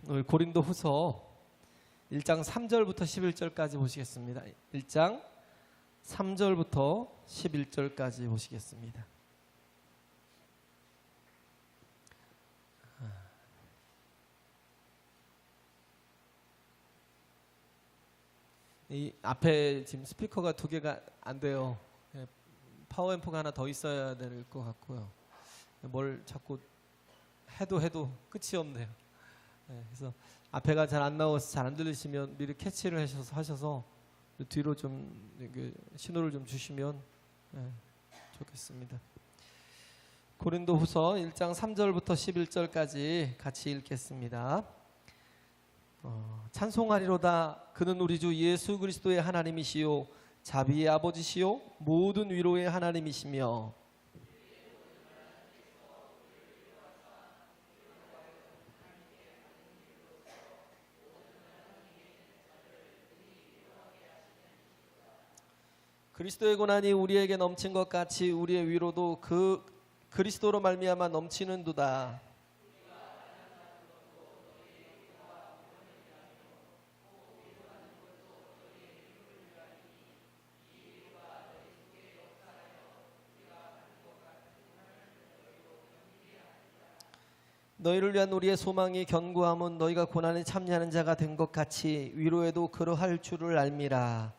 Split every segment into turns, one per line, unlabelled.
오늘 고린도 후서 1장 3절부터 11절까지 보시겠습니다. 1장 3절부터 11절까지 보시겠습니다. 이 앞에 지금 스피커가 2개가 안 돼요. 파워앰프가 하나 더 있어야 될 것 같고요. 뭘 자꾸 해도 끝이 없네요. 그래서 앞에가 잘 안 나와서 잘 안 들리시면 미리 캐치를 하셔서 뒤로 좀 신호를 좀 주시면 좋겠습니다. 고린도 후서 1장 3절부터 11절까지 같이 읽겠습니다. 찬송하리로다. 그는 우리 주 예수 그리스도의 하나님이시요 자비의 아버지시요 모든 위로의 하나님이시며 그리스도의 고난이 우리에게 넘친 것 같이 우리의 위로도 그 그리스도로 말미암아 넘치는도다. 너희를 위한 우리의 소망이 견고함은 너희가 고난에 참여하는 자가 된 것 같이 위로에도 그러할 줄을 알미라.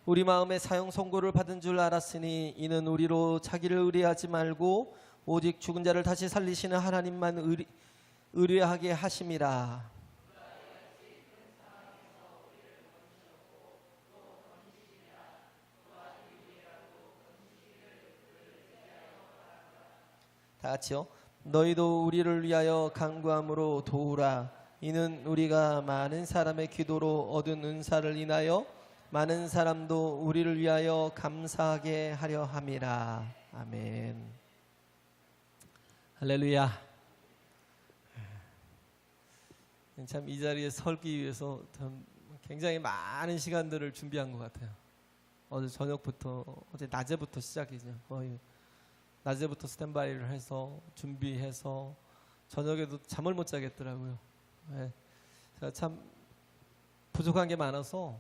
우리 마음에 사형 선고를 받은 줄 알았으니 이는 우리로 자기를 의뢰하지 말고 오직 죽은 자를 다시 살리시는 하나님만 의뢰하게 하심이라. 다 같이요. 너희도 우리를 위하여 간구함으로 도우라. 이는 우리가 많은 사람의 기도로 얻은 은사를 인하여 많은 사람도 우리를 위하여 감사하게 하려 함이라. 아멘. 할렐루야. 참 이 자리에 설기 위해서 굉장히 많은 시간들을 준비한 것 같아요. 어제 저녁부터, 어제 낮에부터 시작이죠. 거의 낮에부터 스탠바이를 해서 준비해서 저녁에도 잠을 못 자겠더라고요. 제가 참 부족한 게 많아서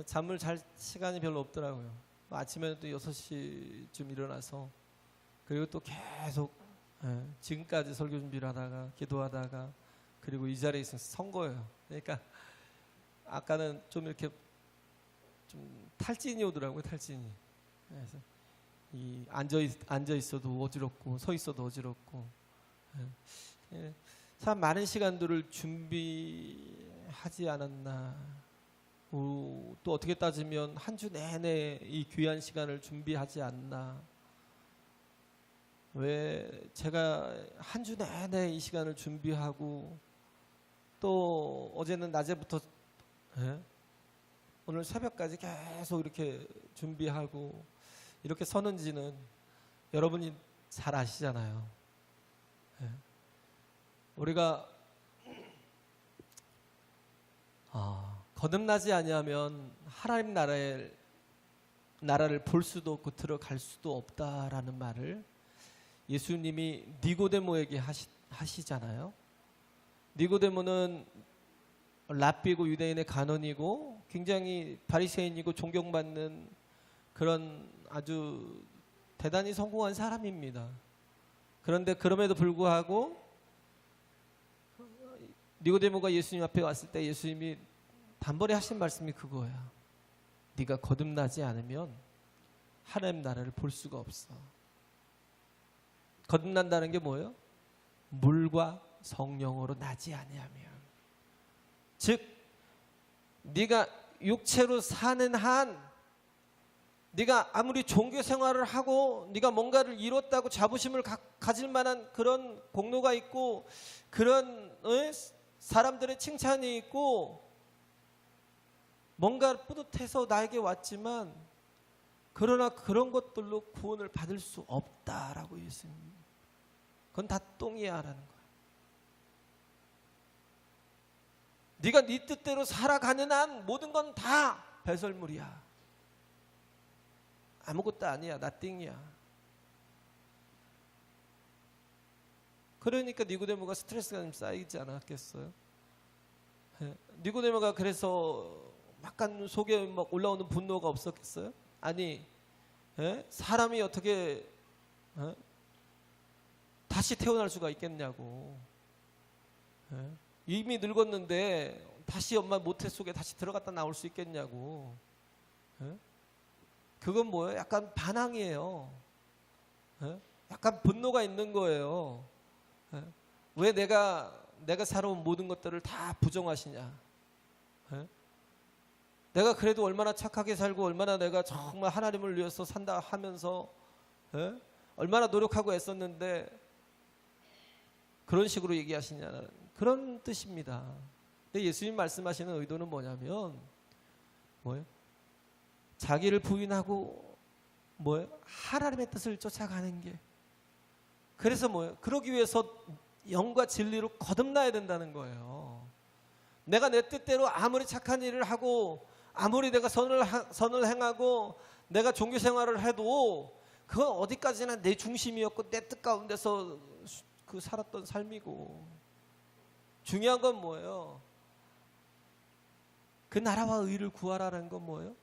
잠을 잘 시간이 별로 없더라고요. 아침에는 또 6시쯤 일어나서 그리고 또 계속 지금까지 설교 준비를 하다가 기도하다가 그리고 이 자리에 있어서 선거예요. 그러니까 아까는 좀 이렇게 좀 탈진이 오더라고요. 탈진이. 그래서 이 앉아 있어도 어지럽고 서 있어도 어지럽고 참 많은 시간들을 준비하지 않았나. 또 어떻게 따지면 한 주 내내 이 귀한 시간을 준비하지 않나. 왜 제가 한 주 내내 이 시간을 준비하고 또 어제는 낮에부터 오늘 새벽까지 계속 이렇게 준비하고 이렇게 서는지는 여러분이 잘 아시잖아요. 우리가 거듭나지 아니하면 하나님 나라를 볼 수도 없고 들어갈 수도 없다라는 말을 예수님이 니고데모에게 하시잖아요. 니고데모는 랍비고 유대인의 간원이고 굉장히 바리새인이고 존경받는 그런 아주 대단히 성공한 사람입니다. 그런데 그럼에도 불구하고 니고데모가 예수님 앞에 왔을 때 예수님이 단번에 하신 말씀이 그거야. 네가 거듭나지 않으면 하나님 나라를 볼 수가 없어. 거듭난다는 게 뭐예요? 물과 성령으로 나지 아니하면. 즉 네가 육체로 사는 한 네가 아무리 종교 생활을 하고 네가 뭔가를 이뤘다고 자부심을 가질 만한 그런 공로가 있고 그런 사람들의 칭찬이 있고 뭔가 뿌듯해서 나에게 왔지만 그러나 그런 것들로 구원을 받을 수 없다라고 예수님. 그건 다 똥이야라는 거예요. 네가 네 뜻대로 살아가는 한 모든 건 다 배설물이야. 아무것도 아니야. 나띵이야. 그러니까 니고데모가 스트레스가 좀 쌓이지 않았겠어요? 니고데모가 그래서 약간 속에 막 올라오는 분노가 없었겠어요? 아니, 사람이 어떻게 다시 태어날 수가 있겠냐고. 이미 늙었는데 다시 엄마 모태 속에 다시 들어갔다 나올 수 있겠냐고. 그건 뭐예요? 약간 반항이에요. 약간 분노가 있는 거예요. 왜 내가 살아온 모든 것들을 다 부정하시냐? 내가 그래도 얼마나 착하게 살고 얼마나 내가 정말 하나님을 위해서 산다 하면서 얼마나 노력하고 애썼는데 그런 식으로 얘기하시냐는 그런 뜻입니다. 근데 예수님 말씀하시는 의도는 뭐냐면 뭐예요? 자기를 부인하고 뭐예요? 하나님의 뜻을 쫓아가는 게. 그래서 뭐예요? 그러기 위해서 영과 진리로 거듭나야 된다는 거예요. 내가 내 뜻대로 아무리 착한 일을 하고 아무리 내가 선을 행하고 내가 종교 생활을 해도 그건 어디까지나 내 중심이었고 내 뜻 가운데서 그 살았던 삶이고, 중요한 건 뭐예요? 그 나라와 의를 구하라는 건 뭐예요?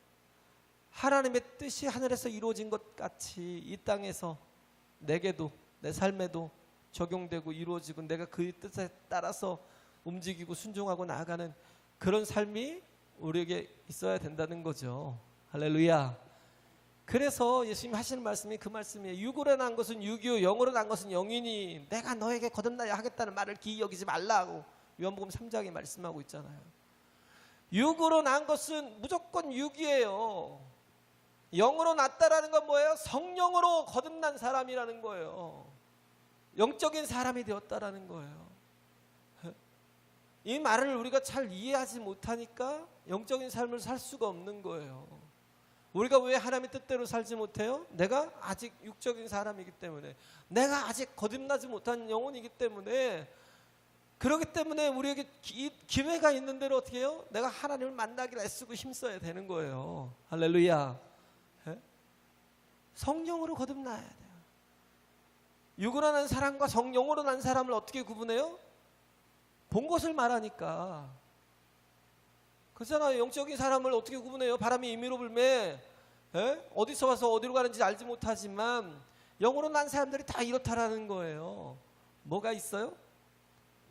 하나님의 뜻이 하늘에서 이루어진 것 같이 이 땅에서 내게도 내 삶에도 적용되고 이루어지고 내가 그 뜻에 따라서 움직이고 순종하고 나아가는 그런 삶이 우리에게 있어야 된다는 거죠. 할렐루야. 그래서 예수님 하시는 말씀이 그 말씀이에요. 육으로 난 것은 육이요 영으로 난 것은 영이니 내가 너에게 거듭나야 하겠다는 말을 기이 여기지 말라고 요한복음 3장에 말씀하고 있잖아요. 육으로 난 것은 무조건 육이에요. 영으로 났다라는 건 뭐예요? 성령으로 거듭난 사람이라는 거예요. 영적인 사람이 되었다라는 거예요. 이 말을 우리가 잘 이해하지 못하니까 영적인 삶을 살 수가 없는 거예요. 우리가 왜 하나님의 뜻대로 살지 못해요? 내가 아직 육적인 사람이기 때문에, 내가 아직 거듭나지 못한 영혼이기 때문에, 그렇기 때문에 우리에게 기회가 있는 대로 어떻게 해요? 내가 하나님을 만나기를 애쓰고 힘써야 되는 거예요. 할렐루야. 성령으로 거듭나야 돼요. 육으로 난 사람과 성령으로 난 사람을 어떻게 구분해요? 본 것을 말하니까. 그렇잖아요. 영적인 사람을 어떻게 구분해요? 바람이 임의로 불매 어디서 와서 어디로 가는지 알지 못하지만 영으로 난 사람들이 다 이렇다라는 거예요. 뭐가 있어요?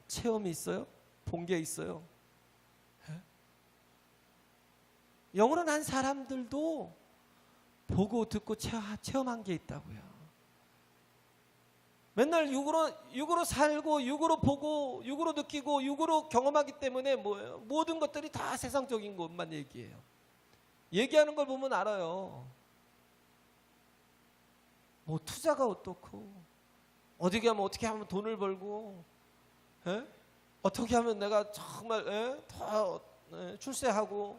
체험이 있어요? 본 게 있어요. 영으로 난 사람들도 보고 듣고 체험한 게 있다고요. 맨날 육으로 살고 육으로 보고 육으로 느끼고 육으로 경험하기 때문에 뭐예요? 모든 것들이 다 세상적인 것만 얘기해요. 얘기하는 걸 보면 알아요. 뭐 투자가 어떻고 어디 가면 어떻게 하면 돈을 벌고 어떻게 하면 내가 정말 더 출세하고,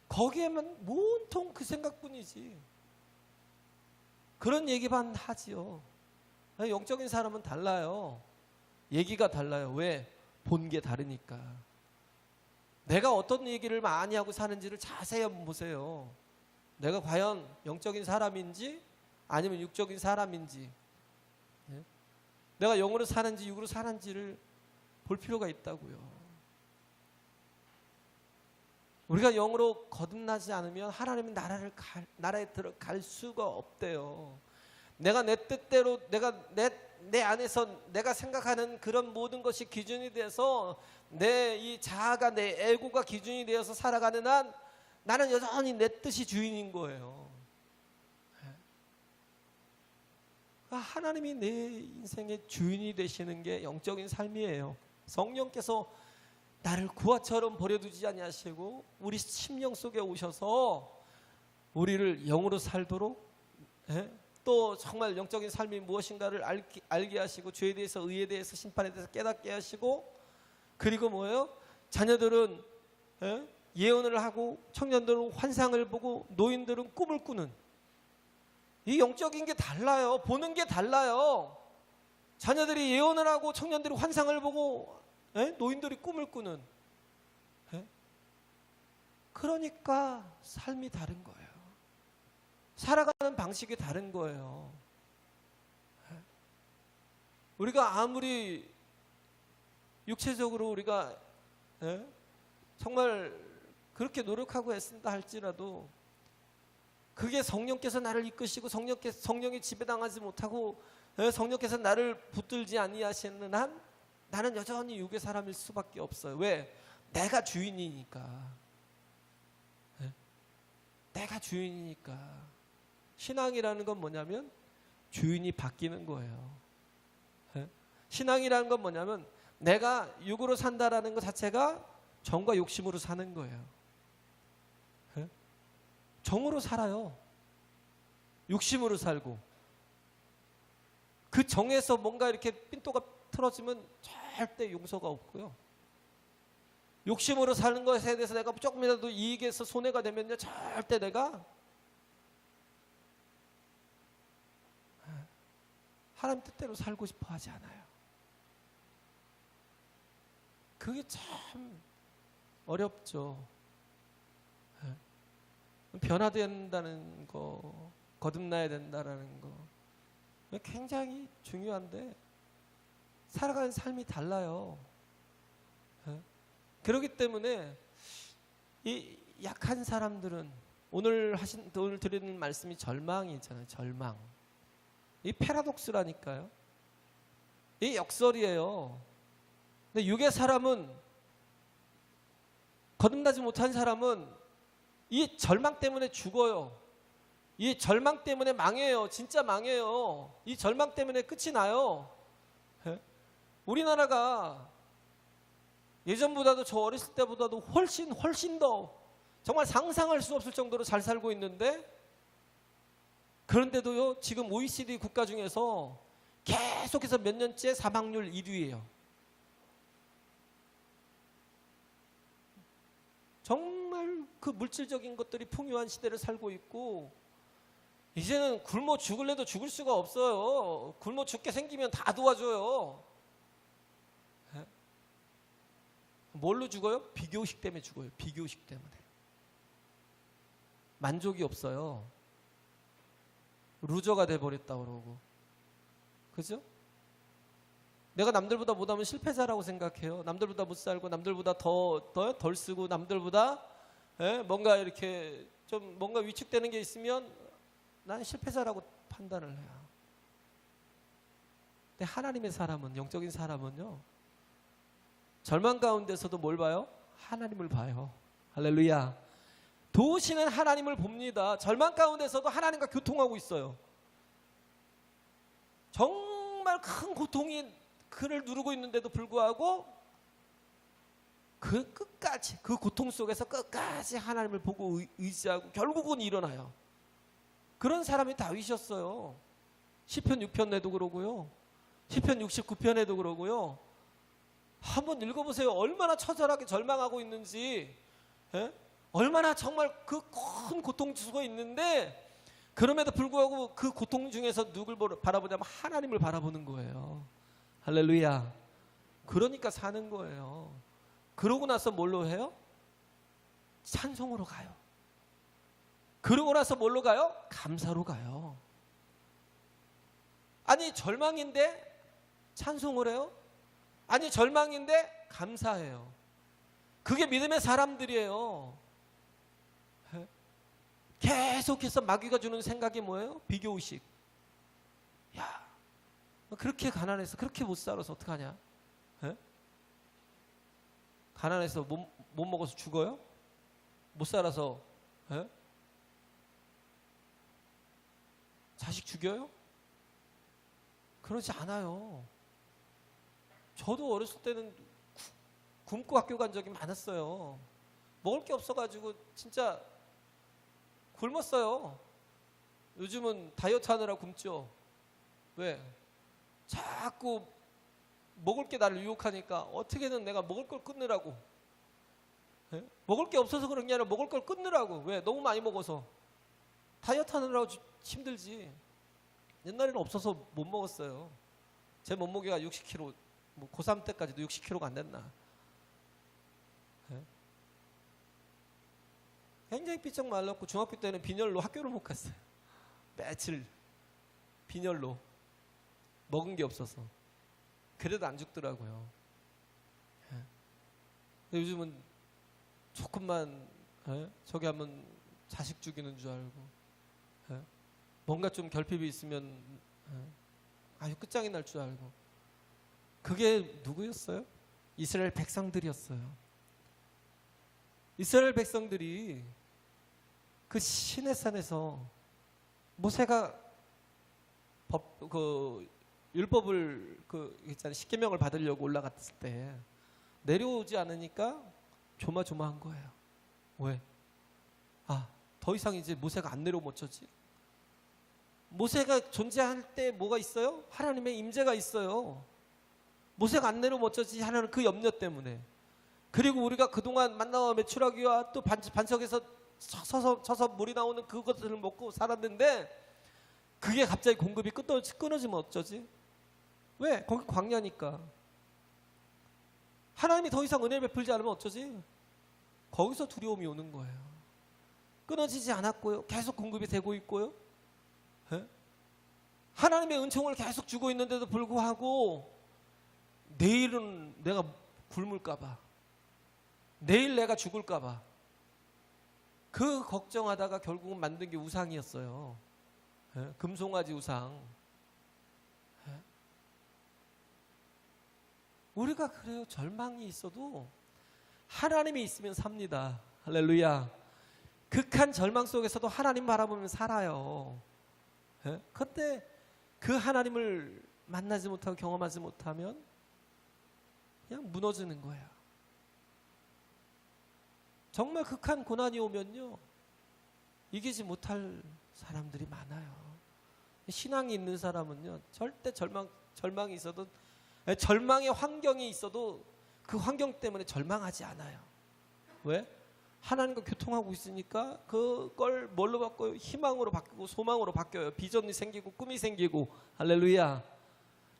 거기에만 온통 그 생각뿐이지. 그런 얘기만 하지요. 영적인 사람은 달라요. 얘기가 달라요. 왜? 본 게 다르니까. 내가 어떤 얘기를 많이 하고 사는지를 자세히 한번 보세요. 내가 과연 영적인 사람인지 아니면 육적인 사람인지, 내가 영으로 사는지 육으로 사는지를 볼 필요가 있다고요. 우리가 영으로 거듭나지 않으면 하나님의 나라에 들어갈 수가 없대요. 내가 내 뜻대로 내 안에서 내가 생각하는 그런 모든 것이 기준이 돼서 내 이 자아가 내 에고가 기준이 되어서 살아가는 한 나는 여전히 내 뜻이 주인인 거예요. 하나님이 내 인생의 주인이 되시는 게 영적인 삶이에요. 성령께서 나를 구화처럼 버려두지 아니하시고 우리 심령 속에 오셔서 우리를 영으로 살도록 또 정말 영적인 삶이 무엇인가를 알게 하시고 죄에 대해서 의에 대해서 심판에 대해서 깨닫게 하시고, 그리고 뭐예요? 자녀들은 예언을 하고 청년들은 환상을 보고 노인들은 꿈을 꾸는, 이 영적인 게 달라요. 보는 게 달라요. 자녀들이 예언을 하고 청년들이 환상을 보고 노인들이 꿈을 꾸는, 그러니까 삶이 다른 거예요. 살아가는 방식이 다른 거예요. 우리가 아무리 육체적으로 우리가 정말 그렇게 노력하고 애쓴다 할지라도 그게 성령께서 나를 이끄시고 성령이 지배당하지 못하고 성령께서 나를 붙들지 아니하시는 한 나는 여전히 육의 사람일 수밖에 없어요. 왜? 내가 주인이니까. 내가 주인이니까. 신앙이라는 건 뭐냐면 주인이 바뀌는 거예요. 신앙이라는 건 뭐냐면 내가 육으로 산다라는 것 자체가 정과 욕심으로 사는 거예요. 정으로 살아요. 욕심으로 살고. 그 정에서 뭔가 이렇게 삔또가 틀어지면 절대 용서가 없고요. 욕심으로 사는 것에 대해서 내가 조금이라도 이익에서 손해가 되면요, 절대 내가 하나님 뜻대로 살고 싶어 하지 않아요. 그게 참 어렵죠. 변화된다는 거, 거듭나야 된다는 거 굉장히 중요한데 살아가는 삶이 달라요. 그렇기 때문에 이 약한 사람들은 오늘 드리는 말씀이 절망이 있잖아요. 절망. 이 패러독스라니까요. 이 역설이에요. 근데 육의 사람은, 거듭나지 못한 사람은 이 절망 때문에 죽어요. 이 절망 때문에 망해요. 진짜 망해요. 이 절망 때문에 끝이 나요. 우리나라가 예전보다도 저 어렸을 때보다도 훨씬 더 정말 상상할 수 없을 정도로 잘 살고 있는데, 그런데도요 지금 OECD 국가 중에서 계속해서 몇 년째 사망률 1위예요. 정말 그 물질적인 것들이 풍요한 시대를 살고 있고, 이제는 굶어 죽을래도 죽을 수가 없어요. 굶어 죽게 생기면 다 도와줘요. 뭘로 죽어요? 비교의식 때문에 죽어요. 비교의식 때문에. 만족이 없어요. 루저가 돼버렸다 그러고. 그죠? 내가 남들보다 못하면 실패자라고 생각해요. 남들보다 못 살고, 남들보다 덜 쓰고, 남들보다 뭔가 이렇게 좀 뭔가 위축되는 게 있으면 나는 실패자라고 판단을 해요. 근데 하나님의 사람은, 영적인 사람은요, 절망 가운데서도 뭘 봐요? 하나님을 봐요. 할렐루야. 도우시는 하나님을 봅니다. 절망 가운데서도 하나님과 교통하고 있어요. 정말 큰 고통이 그를 누르고 있는데도 불구하고 그 끝까지, 그 고통 속에서 끝까지 하나님을 보고 의지하고 결국은 일어나요. 그런 사람이 다윗이었어요. 시편 6편에도 그러고요, 시편 69편에도 그러고요. 한번 읽어보세요. 얼마나 처절하게 절망하고 있는지, 얼마나 정말 그 큰 고통 속에 있는데, 그럼에도 불구하고 그 고통 중에서 누굴 바라보냐면 하나님을 바라보는 거예요. 할렐루야. 그러니까 사는 거예요. 그러고 나서 뭘로 해요? 찬송으로 가요. 그러고 나서 뭘로 가요? 감사로 가요. 아니 절망인데 찬송을 해요? 아니 절망인데 감사해요. 그게 믿음의 사람들이에요. 계속해서 마귀가 주는 생각이 뭐예요? 비교의식. 야, 그렇게 가난해서 그렇게 못 살아서 어떡하냐? 가난해서 못 먹어서 죽어요? 못 살아서 자식 죽여요? 그러지 않아요. 저도 어렸을 때는 굶고 학교 간 적이 많았어요. 먹을 게 없어가지고 진짜 굶었어요. 요즘은 다이어트 하느라 굶죠. 왜? 자꾸 먹을 게 나를 유혹하니까 어떻게든 내가 먹을 걸 끊느라고. 먹을 게 없어서 그런 게 아니라 먹을 걸 끊느라고. 왜? 너무 많이 먹어서. 다이어트 하느라고 힘들지. 옛날에는 없어서 못 먹었어요. 제 몸무게가 60kg, 뭐 고3 때까지도 60kg가 안 됐나. 굉장히 삐쩍 말랐고 중학교 때는 빈혈로 학교를 못 갔어요. 며칠 빈혈로 먹은 게 없어서. 그래도 안 죽더라고요. 요즘은 조금만 저기 하면 자식 죽이는 줄 알고, 뭔가 좀 결핍이 있으면 아주 끝장이 날 줄 알고. 그게 누구였어요? 이스라엘 백성들이었어요. 이스라엘 백성들이 그 시내산에서 모세가 율법을 있잖아요. 십계명을 받으려고 올라갔을 때 내려오지 않으니까 조마조마한 거예요. 왜? 더 이상 이제 모세가 안 내려오면 어쩌지? 모세가 존재할 때 뭐가 있어요? 하나님의 임재가 있어요. 모세가 안 내려오면 어쩌지? 하나는 그 염려 때문에. 그리고 우리가 그동안 만나와 메추라기와 또 반석에서 서서 물이 나오는 그것들을 먹고 살았는데 그게 갑자기 공급이 끊어지면 어쩌지? 왜? 거기 광야니까. 하나님이 더 이상 은혜를 베풀지 않으면 어쩌지? 거기서 두려움이 오는 거예요. 끊어지지 않았고요. 계속 공급이 되고 있고요. 하나님의 은총을 계속 주고 있는데도 불구하고 내일은 내가 굶을까 봐, 내일 내가 죽을까 봐 그 걱정하다가 결국은 만든 게 우상이었어요. 금송아지 우상. 우리가 그래요. 절망이 있어도 하나님이 있으면 삽니다. 할렐루야. 극한 절망 속에서도 하나님 바라보면 살아요. 그런데 그 하나님을 만나지 못하고 경험하지 못하면 그냥 무너지는 거야. 정말 극한 고난이 오면요, 이기지 못할 사람들이 많아요. 신앙이 있는 사람은요, 절대 절망이 있어도, 절망의 환경이 있어도 그 환경 때문에 절망하지 않아요. 왜? 하나님과 교통하고 있으니까 그걸 뭘로 바꿔요? 희망으로 바뀌고 소망으로 바뀌어요. 비전이 생기고 꿈이 생기고. 할렐루야.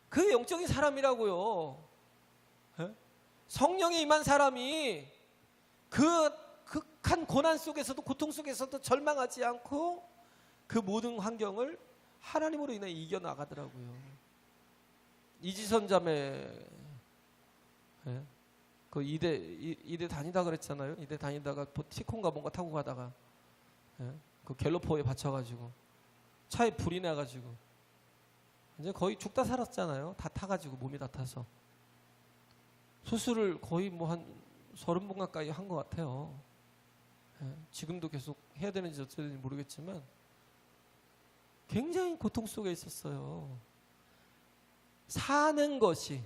그게 영적인 사람이라고요. 성령이 임한 사람이 그 극한 고난 속에서도, 고통 속에서도 절망하지 않고 그 모든 환경을 하나님으로 인해 이겨나가더라고요. 이지선 자매, 그 이대 다니다 그랬잖아요. 이대 다니다가 티콘가 뭔가 타고 가다가 그 갤로포에 받쳐가지고 차에 불이 나가지고 이제 거의 죽다 살았잖아요. 다 타가지고, 몸이 다 타서 수술을 거의 뭐 한 30번 가까이 한 것 같아요. 지금도 계속 해야 되는지 어쩌는지 모르겠지만 굉장히 고통 속에 있었어요. 사는 것이,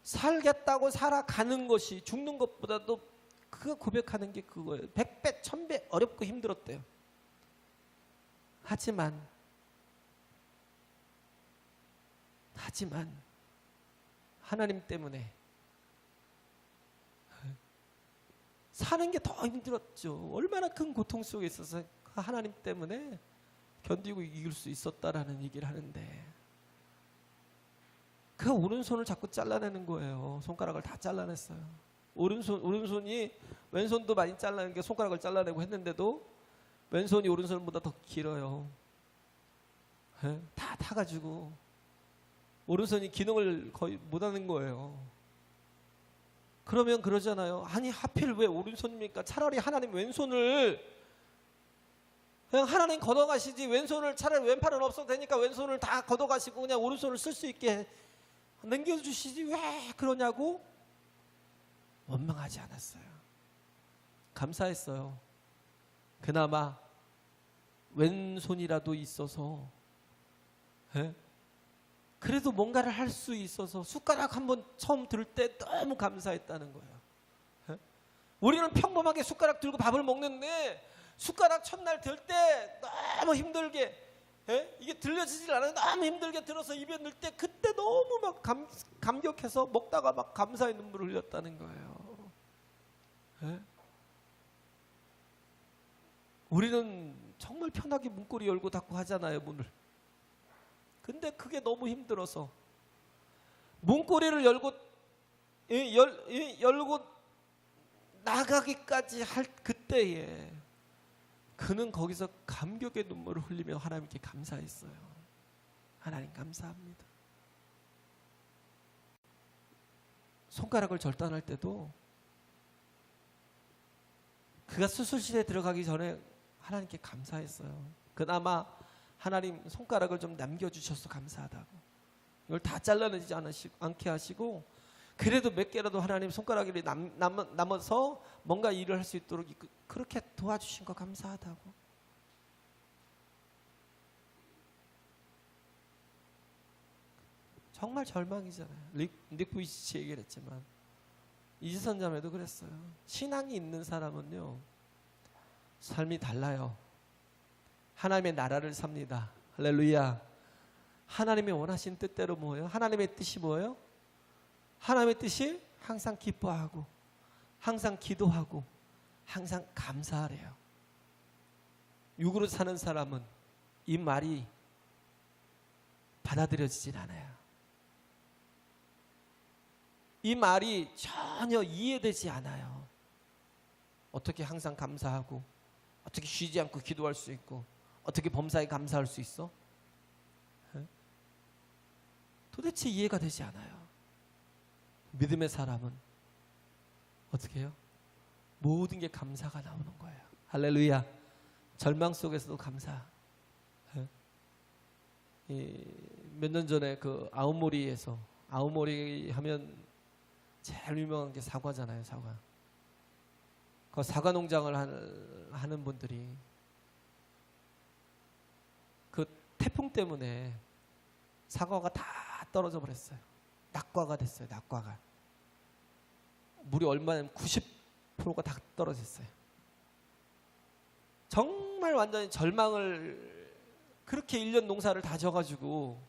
살겠다고 살아가는 것이 죽는 것보다도 그거 고백하는 게 그거예요. 100배, 1000배 어렵고 힘들었대요. 하지만 하나님 때문에 사는 게 더 힘들었죠. 얼마나 큰 고통 속에 있어서 하나님 때문에 견디고 이길 수 있었다라는 얘기를 하는데, 그 오른손을 자꾸 잘라내는 거예요. 손가락을 다 잘라냈어요. 오른손이 왼손도 많이 잘라낸 게 손가락을 잘라내고 했는데도 왼손이 오른손보다 더 길어요. 다 타가지고 오른손이 기능을 거의 못하는 거예요. 그러면 그러잖아요. 아니 하필 왜 오른손입니까? 차라리 하나님 왼손을 그냥 하나님 걷어가시지, 왼손을 차라리 왼팔은 없어도 되니까 왼손을 다 걷어가시고 그냥 오른손을 쓸 수 있게 넘겨주시지 왜 그러냐고 원망하지 않았어요. 감사했어요. 그나마 왼손이라도 있어서 그래도 뭔가를 할 수 있어서 숟가락 한번 처음 들 때 너무 감사했다는 거예요. 우리는 평범하게 숟가락 들고 밥을 먹는데 숟가락 첫날 들 때 너무 힘들게, 이게 들려지질 않아요. 너무 힘들게 들어서 입에 넣을 때 그때 너무 막 감격해서 먹다가 막 감사의 눈물을 흘렸다는 거예요. 우리는 정말 편하게 문고리 열고 닫고 하잖아요, 문을. 근데 그게 너무 힘들어서 문고리를 열고 나가기까지 할 그때에 그는 거기서 감격의 눈물을 흘리며 하나님께 감사했어요. 하나님 감사합니다. 손가락을 절단할 때도 그가 수술실에 들어가기 전에 하나님께 감사했어요. 그나마 하나님 손가락을 좀 남겨주셔서 감사하다고. 이걸 다 잘라내지 않게 하시고 그래도 몇 개라도 하나님 손가락이 남아서 뭔가 일을 할 수 있도록 그렇게 도와주신 거 감사하다고. 정말 절망이잖아요. 닉 부이치 얘기를 했지만 이지선 자매도 그랬어요. 신앙이 있는 사람은요 삶이 달라요. 하나님의 나라를 삽니다. 할렐루야. 하나님의 원하신 뜻대로 뭐예요? 하나님의 뜻이 뭐예요? 하나님의 뜻이 항상 기뻐하고 항상 기도하고 항상 감사하래요. 육으로 사는 사람은 이 말이 받아들여지질 않아요. 이 말이 전혀 이해되지 않아요. 어떻게 항상 감사하고 어떻게 쉬지 않고 기도할 수 있고 어떻게 범사에 감사할 수 있어? 도대체 이해가 되지 않아요. 믿음의 사람은 어떻게 해요? 모든 게 감사가 나오는 거예요. 할렐루야. 절망 속에서도 감사. 몇 년 전에 그 아오모리에서, 아오모리 하면 제일 유명한 게 사과잖아요. 사과. 그 사과 농장을 하는 분들이 그 태풍 때문에 사과가 다 떨어져 버렸어요. 낙과가 됐어요. 낙과가. 물이 얼마냐면 90%가 다 떨어졌어요. 정말 완전히 절망을, 그렇게 1년 농사를 다 져가지고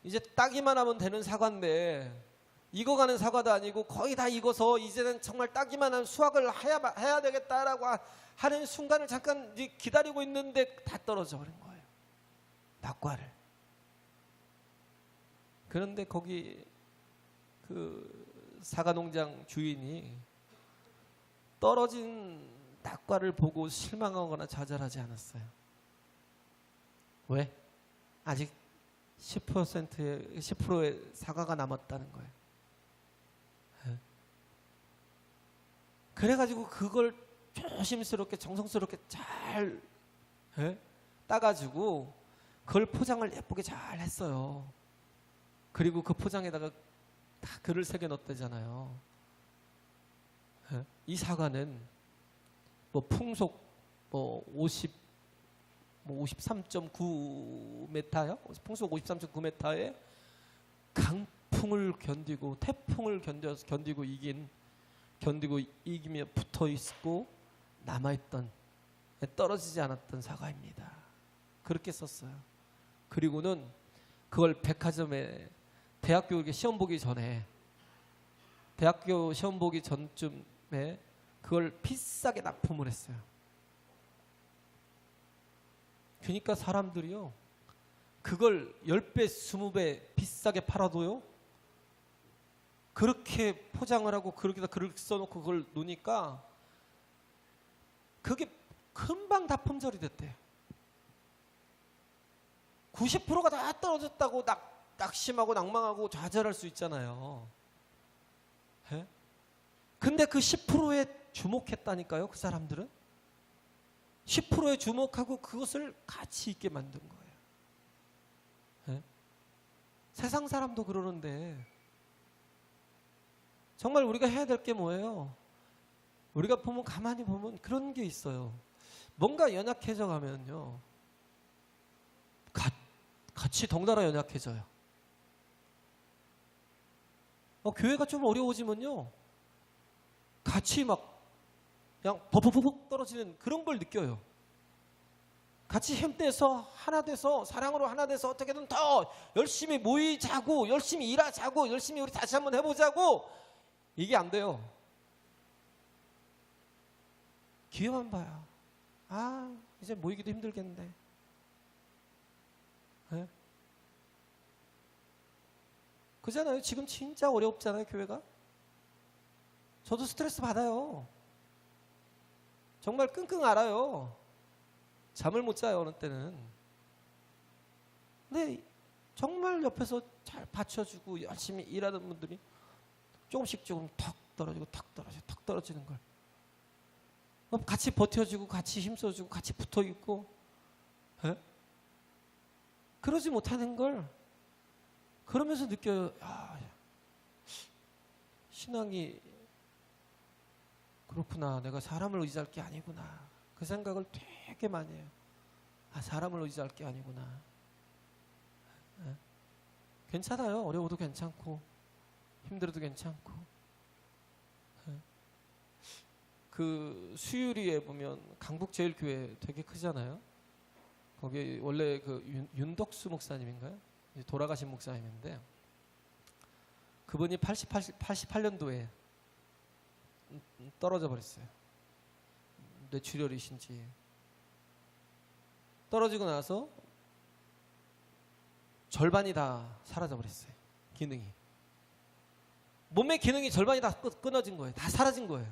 이제 따기만 하면 되는 사과인데 익어가는 사과도 아니고 거의 다 익어서 이제는 정말 따기만 하면 수확을 해야 되겠다라고 하는 순간을 잠깐 기다리고 있는데 다 떨어져 버린 거예요. 낙과를. 그런데 거기 그 사과 농장 주인이 떨어진 낙과를 보고 실망하거나 좌절하지 않았어요. 왜? 아직 10%의 사과가 남았다는 거예요. 그래가지고 그걸 조심스럽게 정성스럽게 잘 따가지고 그걸 포장을 예쁘게 잘 했어요. 그리고 그 포장에다가 다 글을 새겨 넣었다잖아요. 이 사과는 뭐 풍속 53.9m요? 풍속 53.9m에 강풍을 견디고 태풍을 견디고 이기며 붙어 있고 남아있던, 떨어지지 않았던 사과입니다. 그렇게 썼어요. 그리고는 그걸 백화점에 대학교 시험 보기 전에, 대학교 시험 보기 전쯤에 그걸 비싸게 납품을 했어요. 그러니까 사람들이요, 그걸 10배, 20배 비싸게 팔아도요, 그렇게 포장을 하고 그렇게 글을 써놓고 그걸 놓으니까 그게 금방 다 품절이 됐대요. 90%가 다 떨어졌다고 낙심하고 낭망하고 좌절할 수 있잖아요. 근데 그 10%에 주목했다니까요. 그 사람들은 10%에 주목하고 그것을 가치 있게 만든 거예요. 세상 사람도 그러는데 정말 우리가 해야 될 게 뭐예요? 우리가 가만히 보면 그런 게 있어요. 뭔가 연약해져 가면요, 같이 덩달아 연약해져요. 교회가 좀 어려워지면요, 같이 막 그냥 버벅버벅 떨어지는 그런 걸 느껴요. 같이 힘내서 하나 돼서, 사랑으로 하나 돼서 어떻게든 더 열심히 모이자고, 열심히 일하자고, 열심히 우리 다시 한번 해보자고, 이게 안 돼요. 기회만 봐요. 이제 모이기도 힘들겠는데. 그잖아요. 지금 진짜 어렵잖아요, 교회가. 저도 스트레스 받아요. 정말 끙끙 앓아요. 잠을 못 자요, 어느 때는. 근데 정말 옆에서 잘 받쳐주고 열심히 일하는 분들이 조금씩 조금 턱 떨어지고 턱 떨어지고 턱 떨어지는 걸 같이 버텨주고 같이 힘써주고 같이 붙어있고, 에? 그러지 못하는 걸 그러면서 느껴요. 야, 신앙이 그렇구나. 내가 사람을 의지할 게 아니구나. 그 생각을 되게 많이 해요. 아, 사람을 의지할 게 아니구나. 에? 괜찮아요. 어려워도 괜찮고 힘들어도 괜찮고. 에? 그 수유리에 보면 강북제일교회 되게 크잖아요. 거기 원래 그 윤덕수 목사님인가요? 돌아가신 목사님인데, 그분이 88년도에 떨어져 버렸어요. 뇌출혈이신지. 떨어지고 나서 절반이 다 사라져 버렸어요. 기능이. 몸의 기능이 절반이 다 끊어진 거예요. 다 사라진 거예요.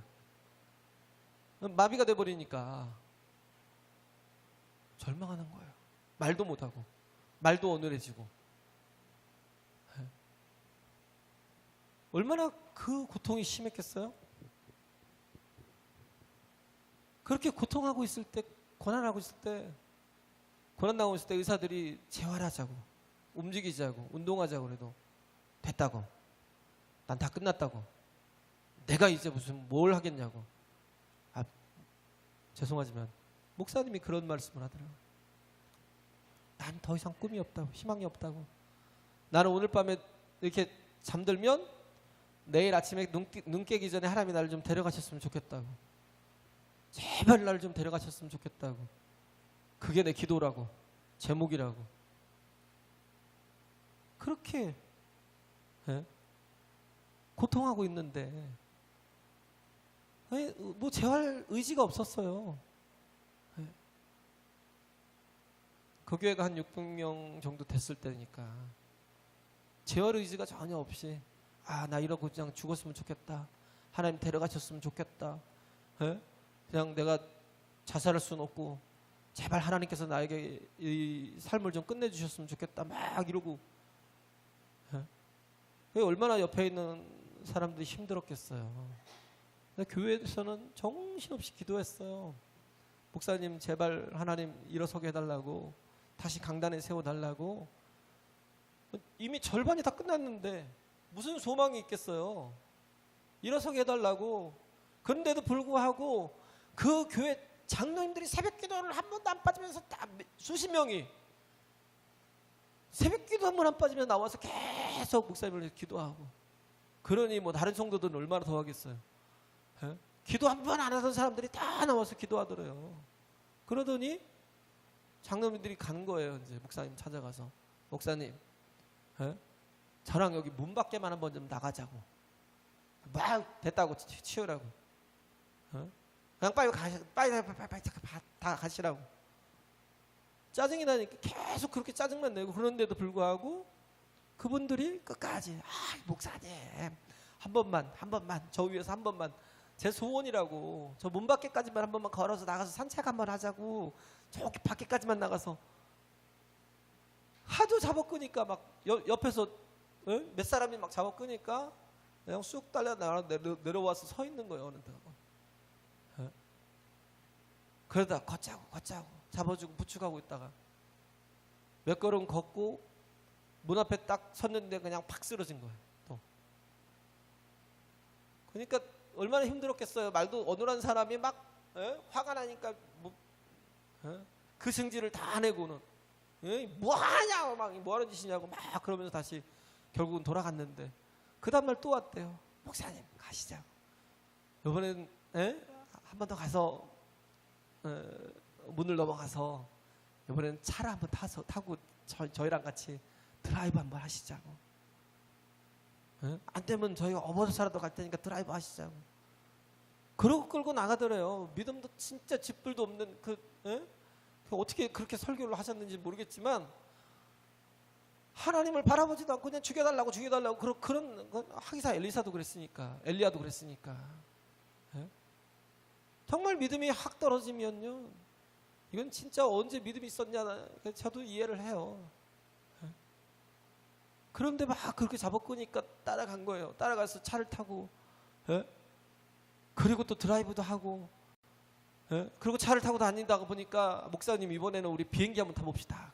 마비가 돼 버리니까 절망하는 거예요. 말도 못하고 말도 어눌해지고. 얼마나 그 고통이 심했겠어요? 그렇게 고통하고 있을 때, 고난하고 있을 때, 고난 나오고 있을 때 의사들이 재활하자고, 움직이자고, 운동하자고 그래도 됐다고, 난 다 끝났다고, 내가 이제 무슨 뭘 하겠냐고. 아, 죄송하지만 목사님이 그런 말씀을 하더라고요. 난 더 이상 꿈이 없다고, 희망이 없다고. 나는 오늘 밤에 이렇게 잠들면 내일 아침에 눈 깨기 전에 하나님이 나를 좀 데려가셨으면 좋겠다고. 제발 나를 좀 데려가셨으면 좋겠다고. 그게 내 기도라고, 제목이라고. 그렇게 고통하고 있는데 뭐 재활 의지가 없었어요. 그 교회가 한 600명 정도 됐을 때니까 재활 의지가 전혀 없이, 아, 나 이러고 그냥 죽었으면 좋겠다. 하나님 데려가셨으면 좋겠다. 그냥 내가 자살할 수는 없고 제발 하나님께서 나에게 이 삶을 좀 끝내주셨으면 좋겠다. 막 이러고. 얼마나 옆에 있는 사람들이 힘들었겠어요. 근데 교회에서는 정신없이 기도했어요. 목사님 제발 하나님 일어서게 해달라고, 다시 강단에 세워달라고. 이미 절반이 다 끝났는데 무슨 소망이 있겠어요. 일어서게 해달라고. 그런데도 불구하고 그 교회 장로님들이 새벽 기도를 한 번도 안 빠지면서 수십 명이 새벽 기도 한 번 안 빠지면 나와서 계속 목사님을 위해서 기도하고. 그러니 뭐 다른 성도들은 얼마나 더 하겠어요. 기도 한 번 안 하던 사람들이 다 나와서 기도하더래요. 그러더니 장로님들이 가는 거예요. 이제 목사님 찾아가서, 목사님, 저랑 여기 문 밖에만 한번 좀 나가자고. 막 됐다고 치우라고. 그냥 빨리 다 가시라고. 짜증이 나니까 계속 그렇게 짜증만 내고. 그런데도 불구하고 그분들이 끝까지, 아, 목사님 한 번만 저 위에서 한 번만, 제 소원이라고, 저 문 밖에까지만 한 번만 걸어서 나가서 산책 한번 하자고. 저기 밖에까지만 나가서. 하도 잡아 끄니까 막 옆에서 몇 사람이 막 잡아 끄니까 그냥 쑥 달려 내려와서 서 있는 거예요. 어느 데가. 그러다 걷자고 잡아주고 부축하고 있다가 몇 걸음 걷고 문 앞에 딱 섰는데 그냥 팍 쓰러진 거예요. 또. 그러니까 얼마나 힘들었겠어요. 말도 어눌한 사람이 막 화가 나니까 그 승질을 다 내고는 뭐하냐고, 막 뭐하는 짓이냐고 막 그러면서 다시 결국은 돌아갔는데, 그 다음날 또 왔대요. 목사님 가시자고. 이번엔 한 번 더 가서 문을 넘어가서 이번엔 차를 한번 타고 저희랑 같이 드라이브 한번 하시자고. 안 되면 저희가 업어서라도 갈 테니까 드라이브 하시자고. 그러고 끌고 나가더래요. 믿음도 진짜 쥐뿔도 없는 어떻게 그렇게 설교를 하셨는지 모르겠지만 하나님을 바라보지도 않고 그냥 죽여달라고 그런 하기사 엘리야도 그랬으니까. 정말 믿음이 확 떨어지면요, 이건 진짜 언제 믿음이 있었냐? 저도 이해를 해요. 그런데 막 그렇게 잡아끄니까 따라간 거예요. 따라가서 차를 타고, 그리고 또 드라이브도 하고, 그리고 차를 타고 다닌다고 보니까 목사님 이번에는 우리 비행기 한번 타봅시다.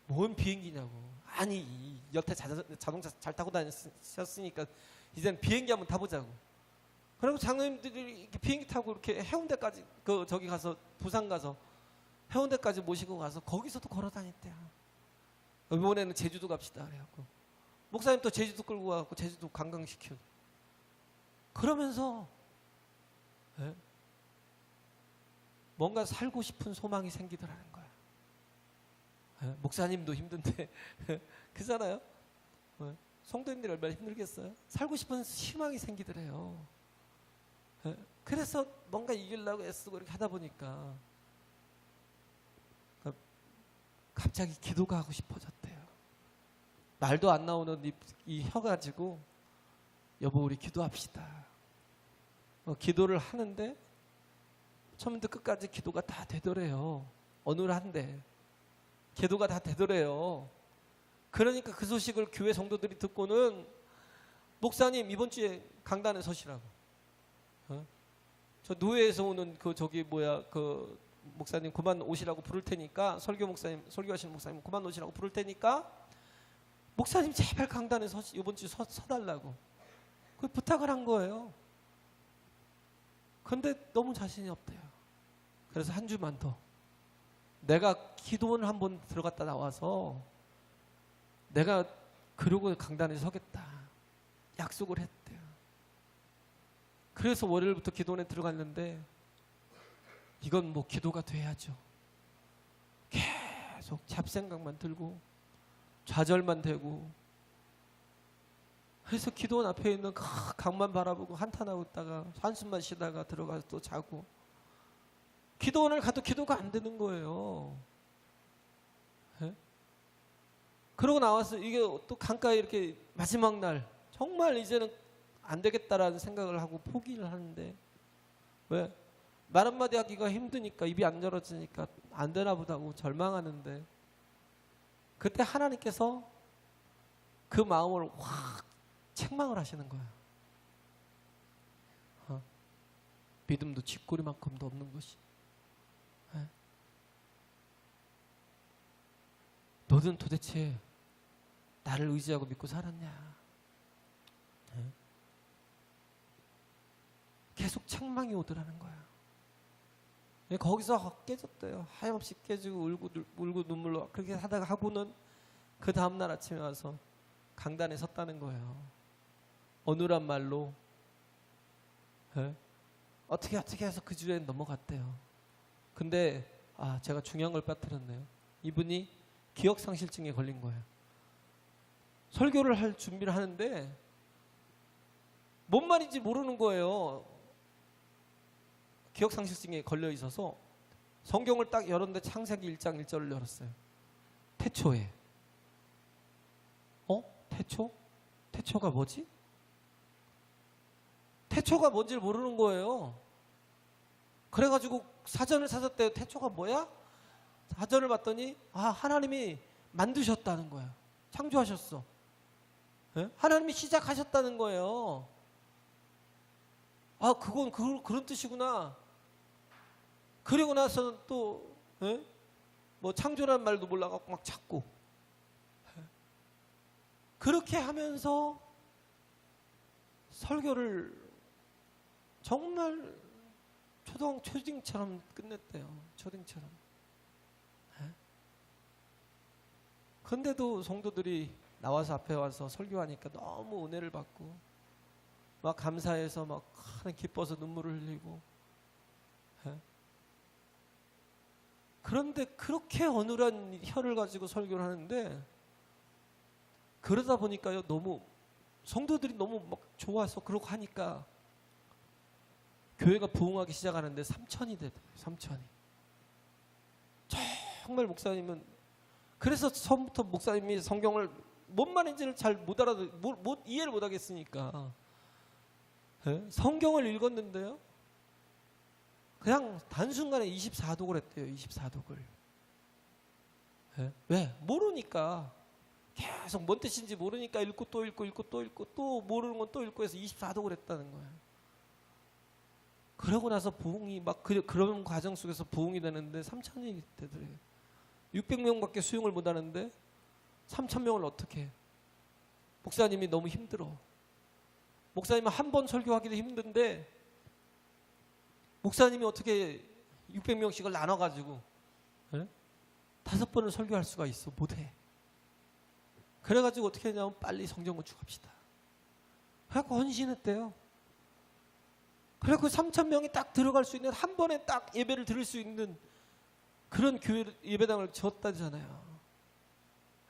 뭔 비행기냐고. 아니 여태 자동차 잘 타고 다니셨으니까 이제는 비행기 한번 타보자고. 그리고 장로님들이 비행기 타고 이렇게 해운대까지 저기 가서 부산 가서 해운대까지 모시고 가서 거기서도 걸어 다녔대요. 이번에는 제주도 갑시다 그래갖고 목사님 또 제주도 끌고 가고 제주도 관광시키고 그러면서 뭔가 살고 싶은 소망이 생기더라는 거야. 목사님도 힘든데 그잖아요. 성도님들이 얼마나 힘들겠어요. 살고 싶은 희망이 생기더래요. 그래서 뭔가 이기려고 애쓰고 이렇게 하다 보니까 갑자기 기도가 하고 싶어졌대요. 말도 안 나오는 이 혀 가지고 여보 우리 기도합시다. 기도를 하는데 처음부터 끝까지 기도가 다 되더래요. 어눌한데 기도가 다 되더래요. 그러니까 그 소식을 교회 성도들이 듣고는 목사님 이번 주에 강단에 서시라고. 저 노예에서 오는 그 목사님 그만 오시라고 부를 테니까 설교하시는 목사님 그만 오시라고 부를 테니까 목사님 제발 강단에 이번 주에 서달라고 그 부탁을 한 거예요. 그런데 너무 자신이 없대요. 그래서 한 주만 더 내가 기도원을 한번 들어갔다 나와서 내가 그러고 강단에 서겠다 약속을 했대요. 그래서 월요일부터 기도원에 들어갔는데 이건 뭐 기도가 돼야죠. 계속 잡생각만 들고 좌절만 되고 그래서 기도원 앞에 있는 강만 바라보고 한탄하고 있다가 한숨만 쉬다가 들어가서 또 자고 기도원을 가도 기도가 안 되는 거예요. 그러고 나와서 이게 또 강가에 이렇게 마지막 날 정말 이제는 안 되겠다라는 생각을 하고 포기를 하는데 왜? 말 한마디 하기가 힘드니까 입이 안 열어지니까 안 되나 보다고 절망하는데 그때 하나님께서 그 마음을 확 책망을 하시는 거야. 믿음도 쥐꼬리만큼도 없는 것이. 너는 도대체 나를 의지하고 믿고 살았냐? 계속 책망이 오더라는 거야. 거기서 깨졌대요. 하염없이 깨지고 울고 눈물로 그렇게 하다가 하고는 그 다음날 아침에 와서 강단에 섰다는 거예요. 어눌한 말로 어떻게 해서 그 주에 넘어갔대요. 근데 제가 중요한 걸 빠뜨렸네요. 이분이 기억상실증에 걸린 거예요. 설교를 할 준비를 하는데 뭔 말인지 모르는 거예요. 기억상실증에 걸려 있어서 성경을 딱 열었는데 창세기 1장 1절을 열었어요. 태초에. 태초? 태초가 뭐지? 태초가 뭔지를 모르는 거예요. 그래가지고 사전을 찾았대요. 태초가 뭐야? 사전을 봤더니 하나님이 만드셨다는 거예요. 창조하셨어. 하나님이 시작하셨다는 거예요. 그건 그런 뜻이구나. 그리고 나서는 또 뭐 창조라는 말도 몰라갖고 막 찾고 그렇게 하면서 설교를 정말 초딩처럼 끝냈대요. 초딩처럼. 근데도 성도들이 나와서 앞에 와서 설교하니까 너무 은혜를 받고 막 감사해서 막 기뻐서 눈물을 흘리고. 그런데 그렇게 어눌한 혀를 가지고 설교를 하는데 그러다 보니까요 너무 성도들이 너무 막 좋아서 그러고 하니까 교회가 부흥하기 시작하는데 3,000이 되더라고요. 3,000이. 정말 목사님은 그래서 처음부터 목사님이 성경을 뭔 말인지를 잘 못 이해를 못 하겠으니까 성경을 읽었는데요. 그냥 단순간에 24독을 했대요. 24독을. 예? 왜? 모르니까. 계속 뭔 뜻인지 모르니까 읽고 또 읽고 읽고 또 읽고 또 모르는 건 또 읽고 해서 24독을 했다는 거예요. 그러고 나서 부흥이 막 그런 과정 속에서 부흥이 되는데 3,000명이 되더래요. 600명밖에 수용을 못 하는데 3,000명을 어떻게 해? 목사님이 너무 힘들어. 목사님은 한 번 설교하기도 힘든데 목사님이 어떻게 600명씩을 나눠가지고 5번을 설교할 수가 있어? 못해. 그래가지고 어떻게 했냐면 빨리 성경 건축합시다. 그래갖고 헌신했대요. 그래갖고 3,000명이 딱 들어갈 수 있는, 한 번에 딱 예배를 드릴 수 있는 그런 교회 예배당을 지었다잖아요.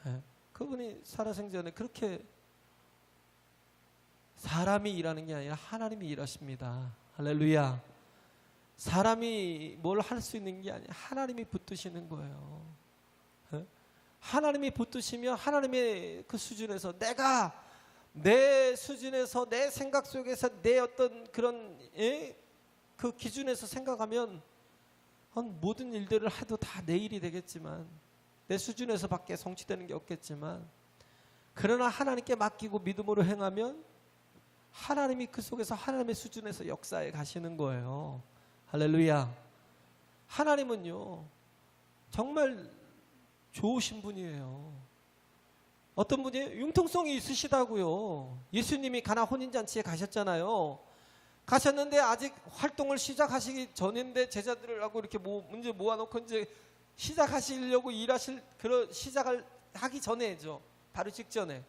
네. 그분이 살아생전에 그렇게 사람이 일하는 게 아니라 하나님이 일하십니다. 할렐루야. 사람이 뭘 할 수 있는 게 아니라 하나님이 붙드시는 거예요. 네? 하나님이 붙드시면 하나님의 그 수준에서 내가 내 수준에서 내 생각 속에서 내 어떤 그런 그 기준에서 생각하면 모든 일들을 해도 다 내 일이 되겠지만 내 수준에서 밖에 성취되는 게 없겠지만 그러나 하나님께 맡기고 믿음으로 행하면 하나님이 그 속에서 하나님의 수준에서 역사에 가시는 거예요. 할렐루야. 하나님은요 정말 좋으신 분이에요. 어떤 분이 융통성이 있으시다고요. 예수님이 가나 혼인잔치에 가셨잖아요. 가셨는데 아직 활동을 시작하시기 전인데 제자들하고 이렇게 문제 모아놓고 이제 시작하시려고 그런 시작을 하기 전에죠. 바로 직전에.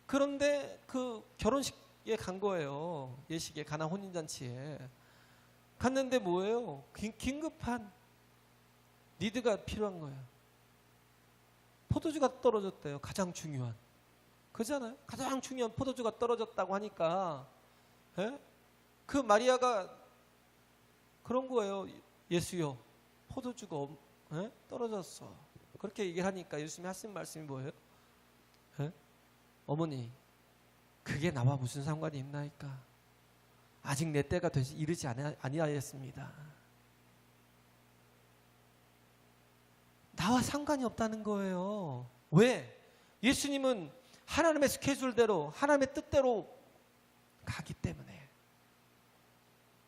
그런데 그 결혼식에 간 거예요. 예식에 가나 혼인잔치에. 갔는데 뭐예요? 긴급한 니드가 필요한 거예요. 포도주가 떨어졌대요. 가장 중요한. 그잖아요. 가장 중요한 포도주가 떨어졌다고 하니까 그 마리아가 그런 거예요. 예수여, 포도주가 떨어졌어. 그렇게 얘기를 하니까 예수님이 하신 말씀이 뭐예요? 어머니, 그게 나와 무슨 상관이 있나이까? 아직 내 때가 이르지 아니하였습니다. 나와 상관이 없다는 거예요. 왜? 예수님은 하나님의 스케줄대로 하나님의 뜻대로 가기 때문에.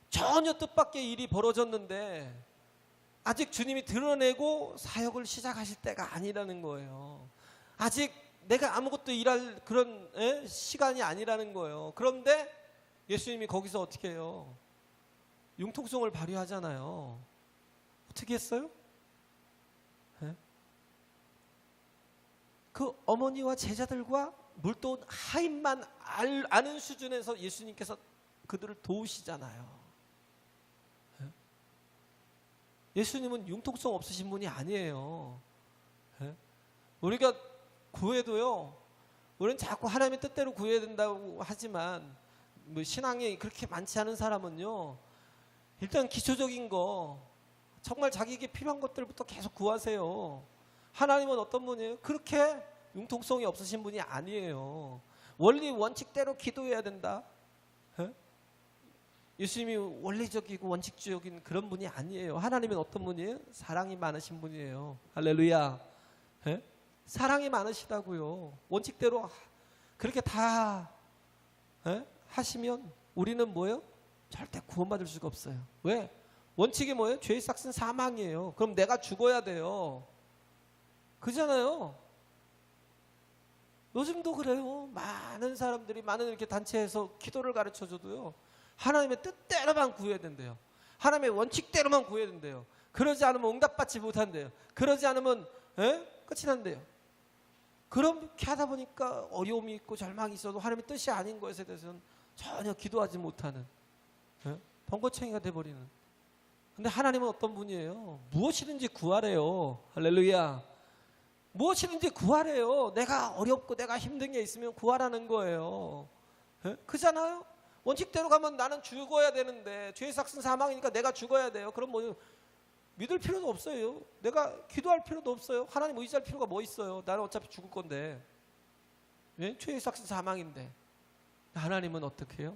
전혀 뜻밖의 일이 벌어졌는데 아직 주님이 드러내고 사역을 시작하실 때가 아니라는 거예요. 아직 내가 아무것도 일할 그런 시간이 아니라는 거예요. 그런데 예수님이 거기서 어떻게 해요? 융통성을 발휘하잖아요. 어떻게 했어요? 그 어머니와 제자들과 물도 하인만 아는 수준에서 예수님께서 그들을 도우시잖아요. 예수님은 융통성 없으신 분이 아니에요. 우리가 구해도요, 우리는 자꾸 하나님의 뜻대로 구해야 된다고 하지만 뭐 신앙이 그렇게 많지 않은 사람은요, 일단 기초적인 거 정말 자기에게 필요한 것들부터 계속 구하세요. 하나님은 어떤 분이에요? 그렇게 융통성이 없으신 분이 아니에요. 원리 원칙대로 기도해야 된다. 예수님이 원리적이고 원칙주의적인 그런 분이 아니에요. 하나님은 어떤 분이에요? 사랑이 많으신 분이에요. 할렐루야. 사랑이 많으시다고요. 원칙대로 그렇게 다 하시면 우리는 뭐예요? 절대 구원받을 수가 없어요. 왜? 원칙이 뭐예요? 죄의 삭은 사망이에요. 그럼 내가 죽어야 돼요. 그잖아요. 요즘도 그래요. 많은 사람들이 많은 이렇게 단체에서 기도를 가르쳐줘도요, 하나님의 뜻대로만 구해야 된대요. 하나님의 원칙대로만 구해야 된대요. 그러지 않으면 응답받지 못한대요. 그러지 않으면 끝이 난대요. 그렇게 하다 보니까 어려움이 있고 절망이 있어도 하나님의 뜻이 아닌 것에 대해서는 전혀 기도하지 못하는 벙거챙이가 돼버리는. 근데 하나님은 어떤 분이에요? 무엇이든지 구하래요. 할렐루야. 무엇이든지 구하래요. 내가 어렵고 내가 힘든 게 있으면 구하라는 거예요. 그잖아요. 원칙대로 가면 나는 죽어야 되는데 죄의 삭은 사망이니까 내가 죽어야 돼요. 그럼 뭐 믿을 필요도 없어요. 내가 기도할 필요도 없어요. 하나님 의지할 필요가 뭐 있어요. 나는 어차피 죽을 건데. 죄의 삭은 사망인데. 하나님은 어떻게 해요?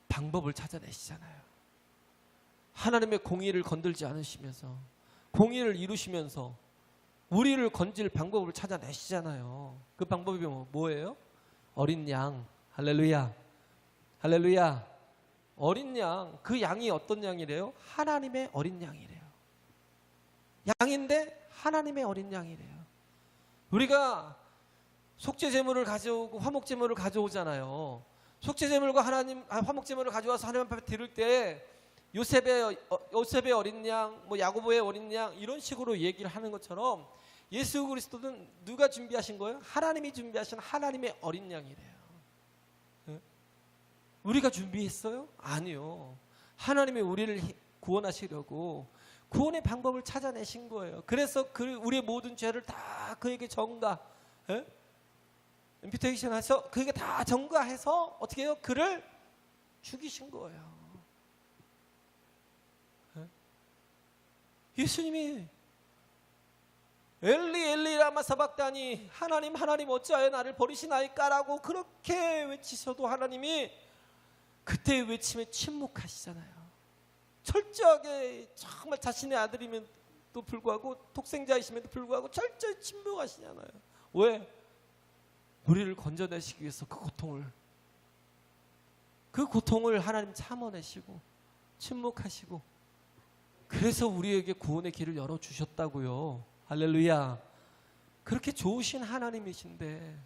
방법을 찾아내시잖아요. 하나님의 공의를 건들지 않으시면서 공의를 이루시면서 우리를 건질 방법을 찾아내시잖아요. 그 방법이 뭐예요? 어린 양. 할렐루야. 할렐루야. 어린 양. 그 양이 어떤 양이래요? 하나님의 어린 양이래요. 양인데 하나님의 어린 양이래요. 우리가 속죄 제물을 가져오고 화목 제물을 가져오잖아요. 속죄 제물과 화목 제물을 가져와서 하나님 앞에 드릴 때 요셉의 어린 양, 뭐 야고보의 어린 양 이런 식으로 얘기를 하는 것처럼 예수 그리스도는 누가 준비하신 거예요? 하나님이 준비하신 하나님의 어린 양이래요. 네? 우리가 준비했어요? 아니요. 하나님이 우리를 구원하시려고 구원의 방법을 찾아내신 거예요. 그래서 우리의 모든 죄를 다 그에게 전가, 임퓨테이션 해서 그에게 다 전가해서 어떻게 해요? 그를 죽이신 거예요. 예수님이 엘리 엘리 라마 사박다니 하나님 하나님 어찌하여 나를 버리시나이까라고 그렇게 외치셔도 하나님이 그때의 외침에 침묵하시잖아요. 철저하게 정말 자신의 아들임에도 불구하고 독생자이심에도 불구하고 철저히 침묵하시잖아요. 왜? 우리를 건져내시기 위해서 그 고통을 하나님 참아내시고 침묵하시고 그래서 우리에게 구원의 길을 열어주셨다고요. 할렐루야. 그렇게 좋으신 하나님이신데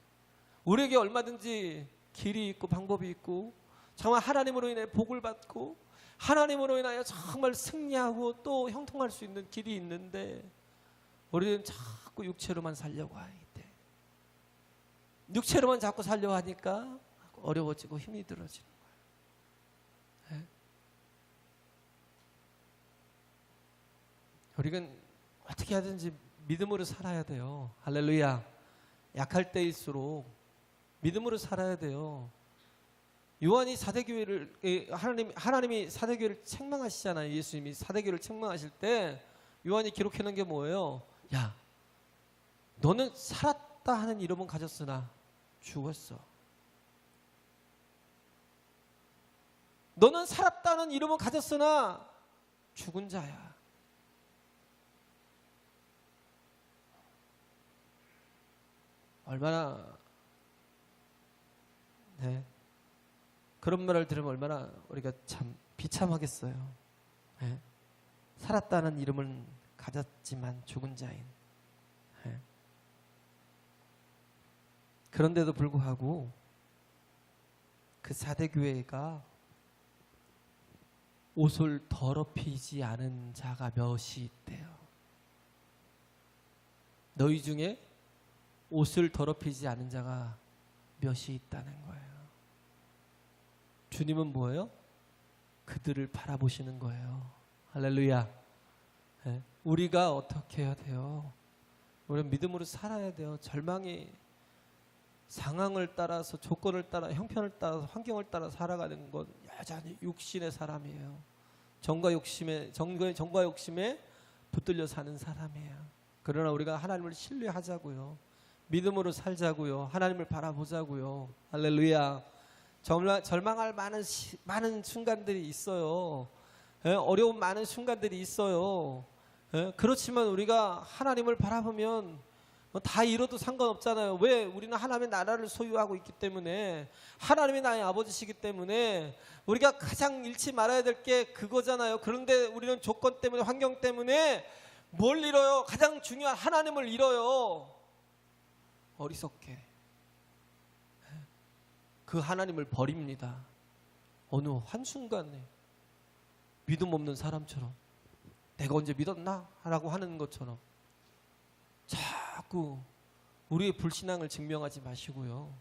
우리에게 얼마든지 길이 있고 방법이 있고 정말 하나님으로 인해 복을 받고 하나님으로 인하여 정말 승리하고 또 형통할 수 있는 길이 있는데 우리는 자꾸 육체로만 살려고 하기 때문에 육체로만 자꾸 살려고 하니까 어려워지고 힘이 들어지는 거예요. 네? 우리는 어떻게 하든지 믿음으로 살아야 돼요. 할렐루야. 약할 때일수록 믿음으로 살아야 돼요. 요한이 사대교회를 하나님이 사대교회를 책망하시잖아요. 예수님이 사대교회를 책망하실 때 요한이 기록해놓은 게 뭐예요? 야, 너는 살았다 하는 이름은 가졌으나 죽었어. 너는 살았다는 이름은 가졌으나 죽은 자야. 얼마나 그런 말을 들으면 얼마나 우리가 참 비참하겠어요. 살았다는 이름은 가졌지만 죽은 자인. 그런데도 불구하고 그 사대교회가 옷을 더럽히지 않은 자가 몇이 있대요. 너희 중에 옷을 더럽히지 않은 자가 몇이 있다는 거예요. 주님은 뭐예요? 그들을 바라보시는 거예요. 할렐루야. 우리가 어떻게 해야 돼요? 우리는 믿음으로 살아야 돼요. 절망이 상황을 따라서 조건을 따라 형편을 따라서 환경을 따라 살아가는 건 여전히 육신의 사람이에요. 정과 욕심에 붙들려 사는 사람이에요. 그러나 우리가 하나님을 신뢰하자고요. 믿음으로 살자고요. 하나님을 바라보자고요. 할렐루야. 절망할 많은 순간들이 있어요. 어려운 많은 순간들이 있어요. 그렇지만 우리가 하나님을 바라보면 다 잃어도 상관없잖아요. 왜? 우리는 하나님의 나라를 소유하고 있기 때문에 하나님이 나의 아버지시기 때문에 우리가 가장 잃지 말아야 될 게 그거잖아요. 그런데 우리는 조건 때문에 환경 때문에 뭘 잃어요? 가장 중요한 하나님을 잃어요. 어리석게 그 하나님을 버립니다. 어느 한순간에 믿음 없는 사람처럼 내가 언제 믿었나? 라고 하는 것처럼 자꾸 우리의 불신앙을 증명하지 마시고요.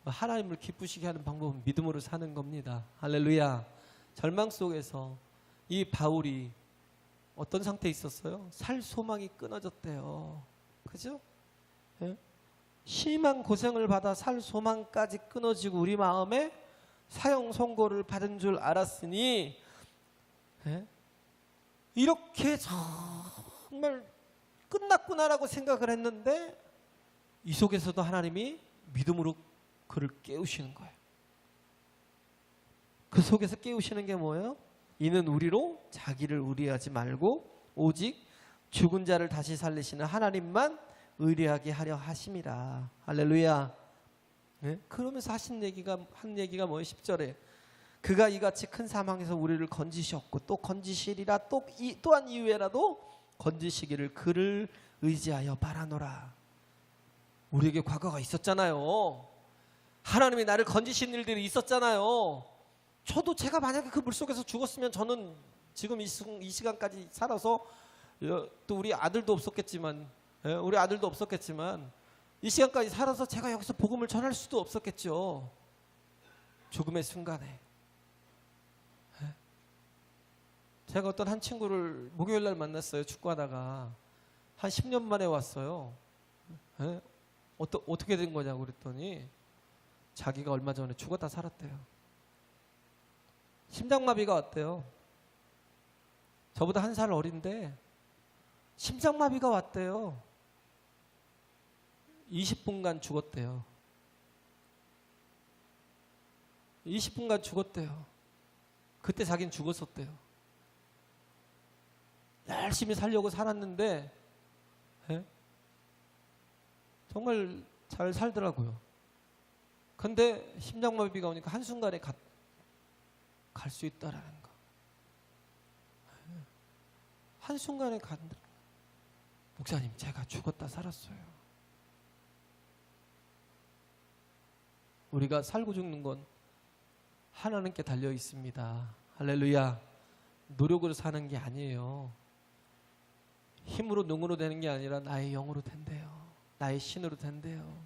하나님을 기쁘시게 하는 방법은 믿음으로 사는 겁니다. 할렐루야. 절망 속에서 이 바울이 어떤 상태에 있었어요? 살 소망이 끊어졌대요. 그죠? 예? 심한 고생을 받아 살 소망까지 끊어지고 우리 마음에 사형 선고를 받은 줄 알았으니 이렇게 정말 끝났구나라고 생각을 했는데 이 속에서도 하나님이 믿음으로 그를 깨우시는 거예요. 그 속에서 깨우시는 게 뭐예요? 이는 우리로 자기를 의뢰하지 말고 오직 죽은 자를 다시 살리시는 하나님만 의뢰하게 하려 하심이라. 할렐루야. 네? 그러면서 한 얘기가 뭐예요? 10절에 그가 이같이 큰 사망에서 우리를 건지셨고 또 건지시리라. 또한 이후에라도 건지시기를 그를 의지하여 바라노라. 우리에게 과거가 있었잖아요. 하나님이 나를 건지신 일들이 있었잖아요. 저도 제가 만약에 그 물속에서 죽었으면 저는 지금 이 시간까지 살아서 또 우리 아들도 없었겠지만 이 시간까지 살아서 제가 여기서 복음을 전할 수도 없었겠죠. 죽음의 순간에. 제가 어떤 한 친구를 목요일 날 만났어요. 축구하다가 한 10년 만에 왔어요. 어떻게 된 거냐고 그랬더니 자기가 얼마 전에 죽었다 살았대요. 심장마비가 왔대요. 저보다 한 살 어린데 심장마비가 왔대요. 20분간 죽었대요. 20분간 죽었대요. 그때 자기는 죽었었대요. 열심히 살려고 살았는데 정말 잘 살더라고요. 근데 심장마비가 오니까 한순간에 갈 수 있다라는 거. 한순간에 간다. 목사님, 제가 죽었다 살았어요. 우리가 살고 죽는 건 하나님께 달려 있습니다. 할렐루야. 노력으로 사는 게 아니에요. 힘으로 능으로 되는 게 아니라 나의 영으로 된대요. 나의 신으로 된대요.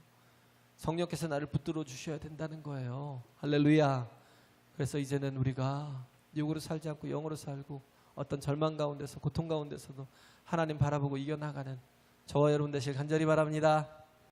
성령께서 나를 붙들어 주셔야 된다는 거예요. 할렐루야. 그래서 이제는 우리가 육으로 살지 않고 영으로 살고 어떤 절망 가운데서 고통 가운데서도 하나님 바라보고 이겨나가는 저와 여러분 되시길 간절히 바랍니다.